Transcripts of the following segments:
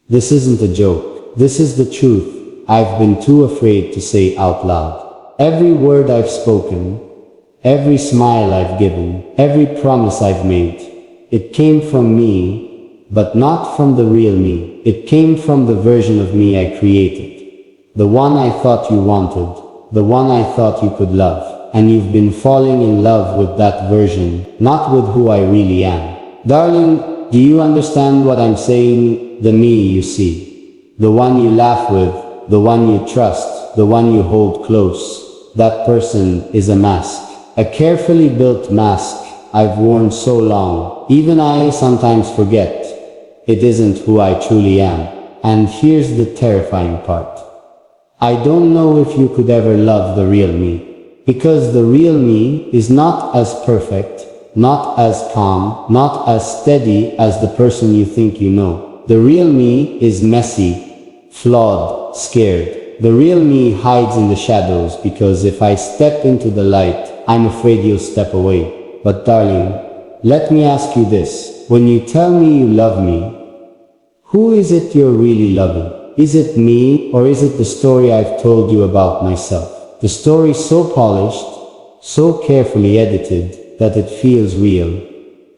This isn't a joke. This is the truth I've been too afraid to say out loud. Every word I've spoken, every smile I've given, every promise I've made, it came from me, but not from the real me. It came from the version of me I created. The one I thought you wanted, the one I thought you could love. And you've been falling in love with that version, not with who I really am. Darling, do you understand what I'm saying? The me you see, the one you laugh with, the one you trust, the one you hold close, that person is a mask. A carefully built mask I've worn so long, even I sometimes forget. It isn't who I truly am. And here's the terrifying part. I don't know if you could ever love the real me. Because the real me is not as perfect, not as calm, not as steady as the person you think you know. The real me is messy, flawed, scared. The real me hides in the shadows because if I step into the light, I'm afraid you'll step away. But darling, let me ask you this. When you tell me you love me, who is it you're really loving? Is it me, or is it the story I've told you about myself? The story so polished, so carefully edited, that it feels real,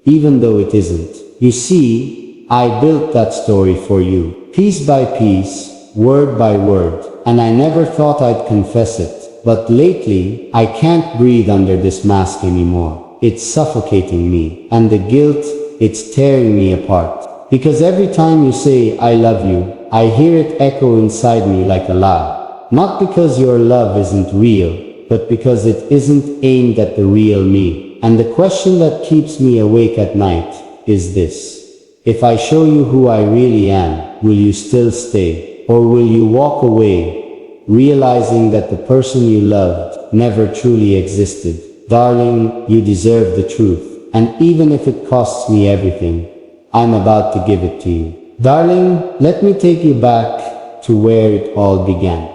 even though it isn't. You see, I built that story for you, piece by piece, word by word, and I never thought I'd confess it. But lately, I can't breathe under this mask anymore. It's suffocating me, and the guilt, it's tearing me apart. Because every time you say, I love you, I hear it echo inside me like a lie. Not because your love isn't real, but because it isn't aimed at the real me. And the question that keeps me awake at night is this. If I show you who I really am, will you still stay? Or will you walk away, realizing that the person you loved never truly existed? Darling, you deserve the truth. And even if it costs me everything, I'm about to give it to you. Darling, let me take you back to where it all began.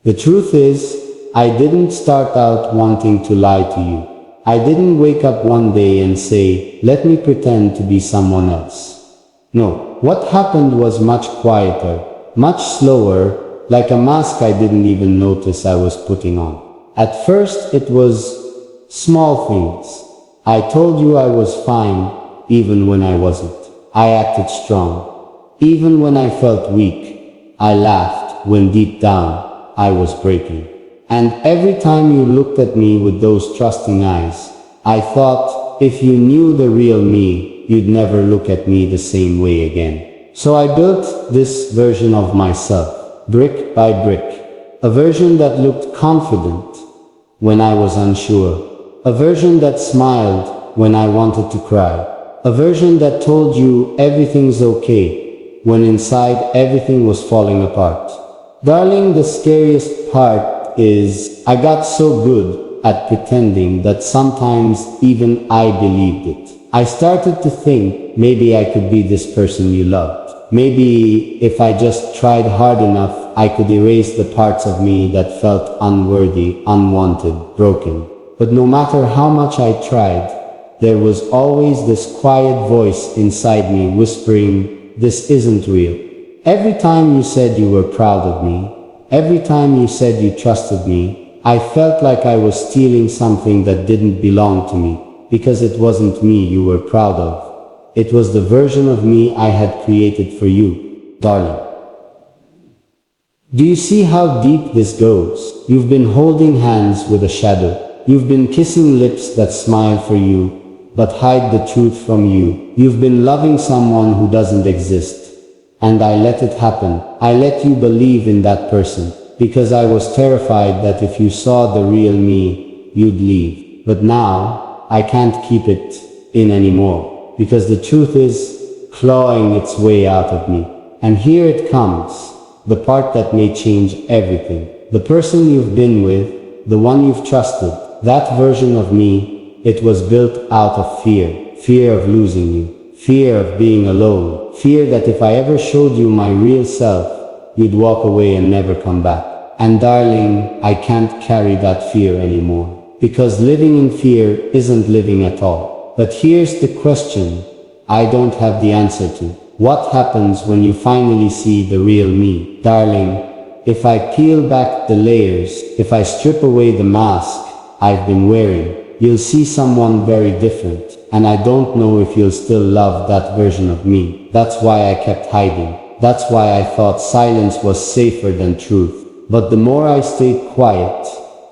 The truth is, I didn't start out wanting to lie to you. I didn't wake up one day and say, let me pretend to be someone else. No, what happened was much quieter, much slower, like a mask I didn't even notice I was putting on. At first it was small things. I told you I was fine, even when I wasn't. I acted strong, even when I felt weak. I laughed when deep down I was breaking. And every time you looked at me with those trusting eyes, I thought, if you knew the real me, you'd never look at me the same way again. So I built this version of myself, brick by brick. A version that looked confident when I was unsure. A version that smiled when I wanted to cry. A version that told you everything's okay, when inside everything was falling apart. Darling, the scariest part is, I got so good at pretending that sometimes even I believed it. I started to think, maybe I could be this person you loved. Maybe if I just tried hard enough, I could erase the parts of me that felt unworthy, unwanted, broken. But no matter how much I tried, there was always this quiet voice inside me whispering, this isn't real. Every time you said you were proud of me, every time you said you trusted me, I felt like I was stealing something that didn't belong to me, because it wasn't me you were proud of. It was the version of me I had created for you, darling. Do you see how deep this goes? You've been holding hands with a shadow. You've been kissing lips that smile for you, but hide the truth from you. You've been loving someone who doesn't exist. And I let it happen. I let you believe in that person, because I was terrified that if you saw the real me, you'd leave. But now, I can't keep it in anymore, because the truth is clawing its way out of me. And here it comes, the part that may change everything. The person you've been with, the one you've trusted, that version of me, it was built out of fear. Fear of losing you. Fear of being alone. Fear that if I ever showed you my real self, you'd walk away and never come back. And darling, I can't carry that fear anymore. Because living in fear isn't living at all. But here's the question I don't have the answer to. What happens when you finally see the real me? Darling, if I peel back the layers, if I strip away the mask I've been wearing, you'll see someone very different. And I don't know if you'll still love that version of me. That's why I kept hiding. That's why I thought silence was safer than truth. But the more I stayed quiet,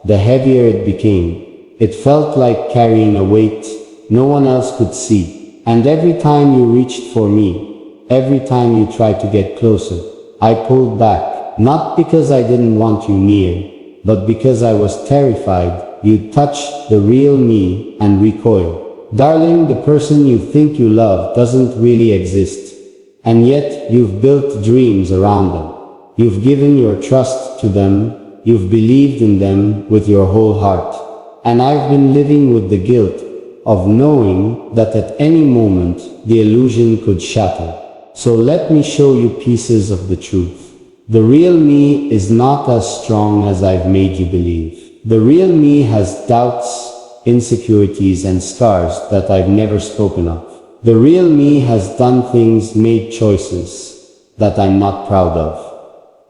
the heavier it became. It felt like carrying a weight no one else could see. And every time you reached for me, every time you tried to get closer, I pulled back. Not because I didn't want you near, but because I was terrified you'd touch the real me and recoil. Darling, the person you think you love doesn't really exist. And yet, you've built dreams around them. You've given your trust to them. You've believed in them with your whole heart. And I've been living with the guilt of knowing that at any moment, the illusion could shatter. So let me show you pieces of the truth. The real me is not as strong as I've made you believe. The real me has doubts, insecurities and scars that I've never spoken of. The real me has done things, made choices that I'm not proud of.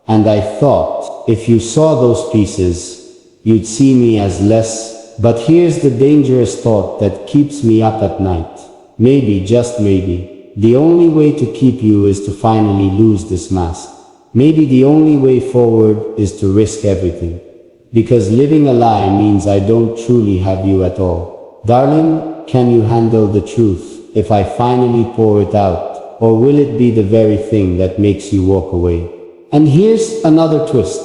And I thought, if you saw those pieces, you'd see me as less. But here's the dangerous thought that keeps me up at night. Maybe, just maybe, the only way to keep you is to finally lose this mask. Maybe the only way forward is to risk everything. Because living a lie means I don't truly have you at all. Darling, can you handle the truth if I finally pour it out? Or will it be the very thing that makes you walk away? And here's another twist.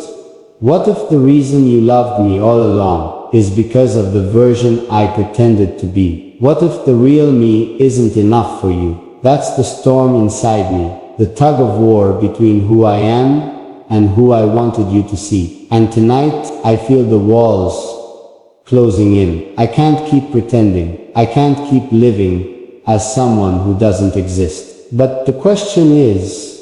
What if the reason you loved me all along is because of the version I pretended to be? What if the real me isn't enough for you? That's the storm inside me. The tug of war between who I am and who I wanted you to see. And tonight, I feel the walls closing in. I can't keep pretending. I can't keep living as someone who doesn't exist. But the question is,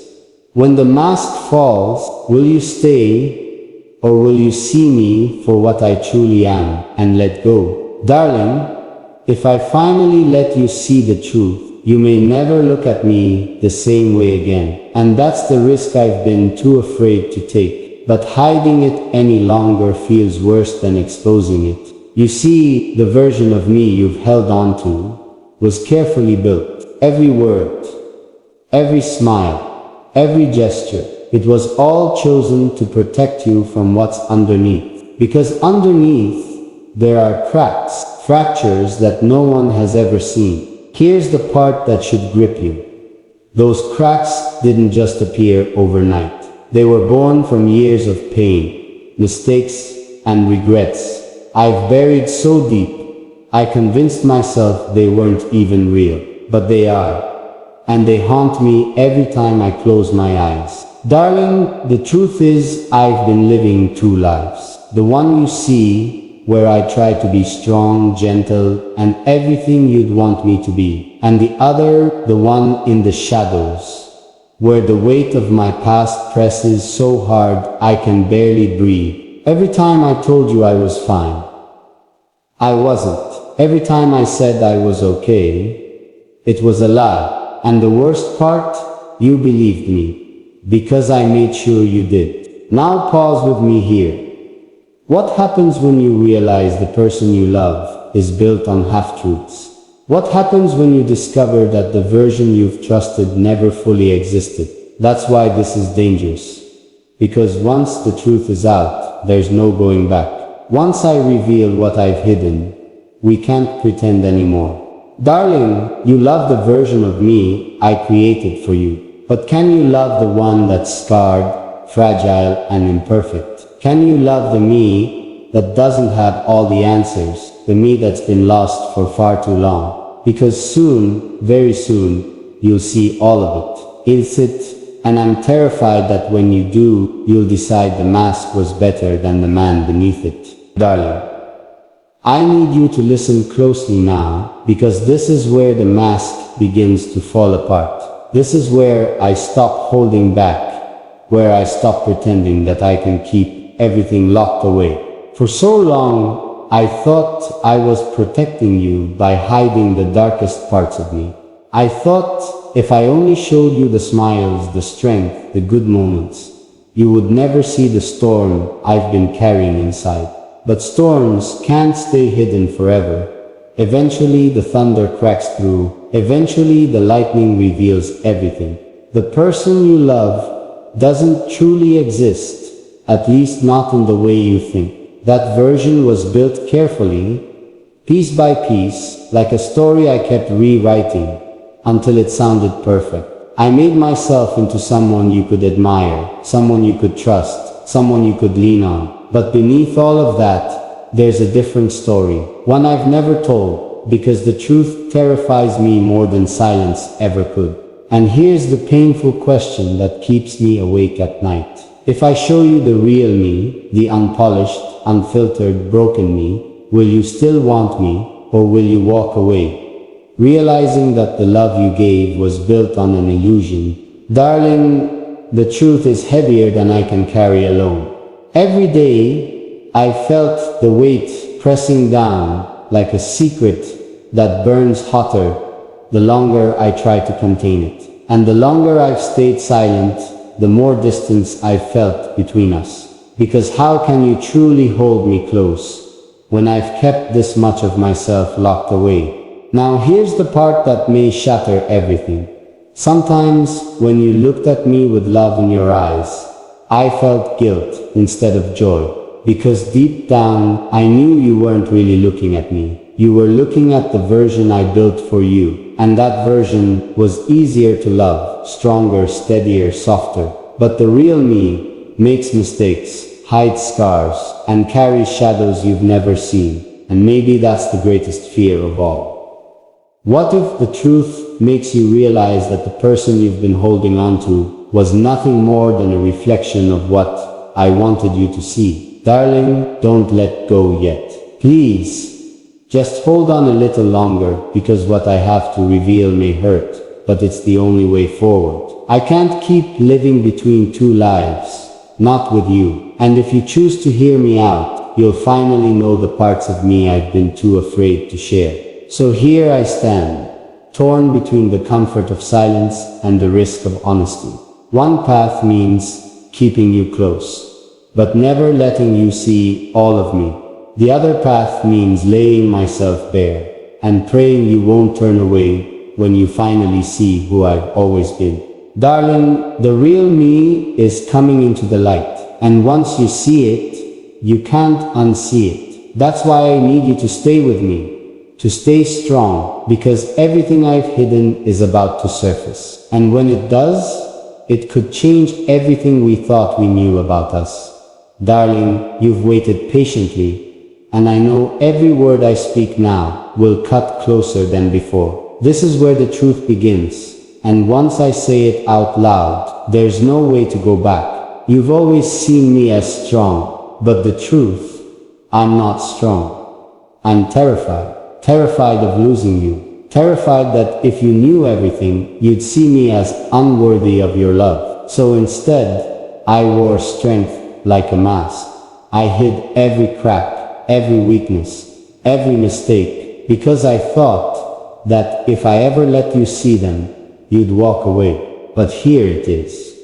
when the mask falls, will you stay or will you see me for what I truly am and let go? Darling, if I finally let you see the truth, you may never look at me the same way again. And that's the risk I've been too afraid to take. But hiding it any longer feels worse than exposing it. You see, the version of me you've held on to was carefully built. Every word, every smile, every gesture, it was all chosen to protect you from what's underneath. Because underneath, there are cracks, fractures that no one has ever seen. Here's the part that should grip you. Those cracks didn't just appear overnight. They were born from years of pain, mistakes, and regrets I've buried so deep, I convinced myself they weren't even real. But they are. And they haunt me every time I close my eyes. Darling, the truth is I've been living two lives. The one you see, where I try to be strong, gentle, and everything you'd want me to be. And the other, the one in the shadows, where the weight of my past presses so hard I can barely breathe. Every time I told you I was fine, I wasn't. Every time I said I was okay, it was a lie. And the worst part, you believed me, because I made sure you did. Now pause with me here. What happens when you realize the person you love is built on half-truths? What happens when you discover that the version you've trusted never fully existed? That's why this is dangerous. Because once the truth is out, there's no going back. Once I reveal what I've hidden, we can't pretend anymore. Darling, you love the version of me I created for you. But can you love the one that's scarred, fragile, and imperfect? Can you love the me that doesn't have all the answers, the me that's been lost for far too long? Because soon, very soon, you'll see all of it. It's it, and I'm terrified that when you do, you'll decide the mask was better than the man beneath it. Darling, I need you to listen closely now, because this is where the mask begins to fall apart. This is where I stop holding back, where I stop pretending that I can keep everything locked away. For so long, I thought I was protecting you by hiding the darkest parts of me. I thought if I only showed you the smiles, the strength, the good moments, you would never see the storm I've been carrying inside. But storms can't stay hidden forever. Eventually the thunder cracks through. Eventually the lightning reveals everything. The person you love doesn't truly exist, at least not in the way you think. That version was built carefully, piece by piece, like a story I kept rewriting until it sounded perfect. I made myself into someone you could admire, someone you could trust, someone you could lean on. But beneath all of that, there's a different story, one I've never told, because the truth terrifies me more than silence ever could. And here's the painful question that keeps me awake at night. If I show you the real me, the unpolished, unfiltered, broken me, will you still want me, or will you walk away, realizing that the love you gave was built on an illusion? Darling, the truth is heavier than I can carry alone. Every day, I felt the weight pressing down like a secret that burns hotter the longer I try to contain it. And the longer I've stayed silent, the more distance I've felt between us. Because how can you truly hold me close when I've kept this much of myself locked away? Now here's the part that may shatter everything. Sometimes, when you looked at me with love in your eyes, I felt guilt instead of joy. Because deep down, I knew you weren't really looking at me. You were looking at the version I built for you. And that version was easier to love, stronger, steadier, softer. But the real me makes mistakes, hides scars, and carries shadows you've never seen. And maybe that's the greatest fear of all. What if the truth makes you realize that the person you've been holding on to was nothing more than a reflection of what I wanted you to see? Darling, don't let go yet. Please. Just hold on a little longer, because what I have to reveal may hurt, but it's the only way forward. I can't keep living between two lives, not with you. And if you choose to hear me out, you'll finally know the parts of me I've been too afraid to share. So here I stand, torn between the comfort of silence and the risk of honesty. One path means keeping you close, but never letting you see all of me. The other path means laying myself bare and praying you won't turn away when you finally see who I've always been. Darling, the real me is coming into the light, and once you see it, you can't unsee it. That's why I need you to stay with me, to stay strong, because everything I've hidden is about to surface. And when it does, it could change everything we thought we knew about us. Darling, you've waited patiently, and I know every word I speak now will cut closer than before. This is where the truth begins, and once I say it out loud, there's no way to go back. You've always seen me as strong, but the truth, I'm not strong. I'm terrified. Terrified of losing you. Terrified that if you knew everything, you'd see me as unworthy of your love. So instead, I wore strength like a mask. I hid every crack, every weakness, every mistake, because I thought that if I ever let you see them, you'd walk away. But here it is.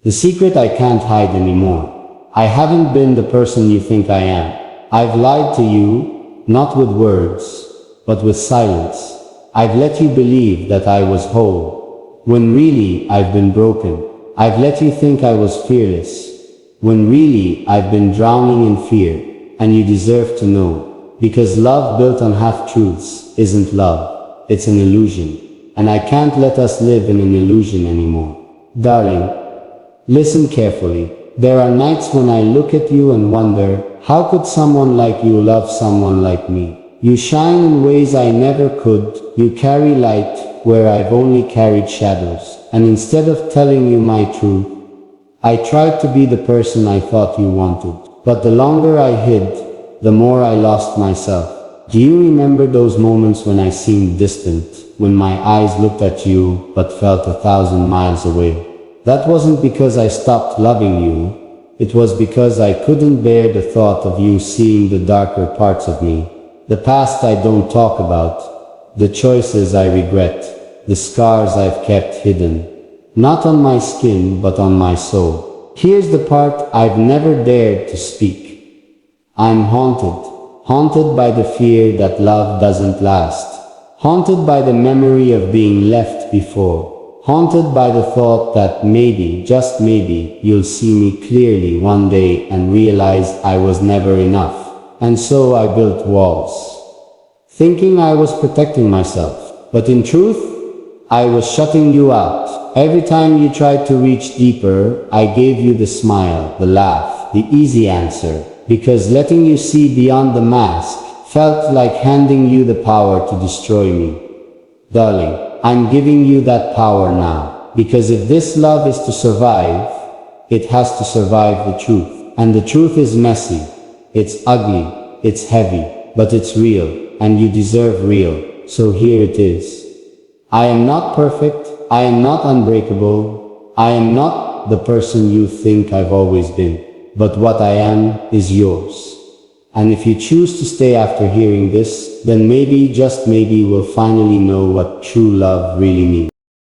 The secret I can't hide anymore. I haven't been the person you think I am. I've lied to you, not with words, but with silence. I've let you believe that I was whole, when really I've been broken. I've let you think I was fearless, when really I've been drowning in fear. And you deserve to know, because love built on half-truths isn't love, it's an illusion. And I can't let us live in an illusion anymore. Darling, listen carefully. There are nights when I look at you and wonder, how could someone like you love someone like me? You shine in ways I never could, you carry light where I've only carried shadows. And instead of telling you my truth, I tried to be the person I thought you wanted. But the longer I hid, the more I lost myself. Do you remember those moments when I seemed distant, when my eyes looked at you but felt 1,000 miles away? That wasn't because I stopped loving you. It was because I couldn't bear the thought of you seeing the darker parts of me. The past I don't talk about, the choices I regret, the scars I've kept hidden. Not on my skin, but on my soul. Here's the part I've never dared to speak. I'm haunted by the fear that love doesn't last. Haunted by the memory of being left before. Haunted by the thought that maybe, just maybe, you'll see me clearly one day and realize I was never enough. And so I built walls, thinking I was protecting myself. But in truth, I was shutting you out. Every time you tried to reach deeper, I gave you the smile, the laugh, the easy answer. Because letting you see beyond the mask felt like handing you the power to destroy me. Darling, I'm giving you that power now. Because if this love is to survive, it has to survive the truth. And the truth is messy. It's ugly. It's heavy. But it's real. And you deserve real. So here it is. I am not perfect. I am not unbreakable. I am not the person you think I've always been. But what I am is yours. And if you choose to stay after hearing this, then maybe, just maybe, we'll finally know what true love really means.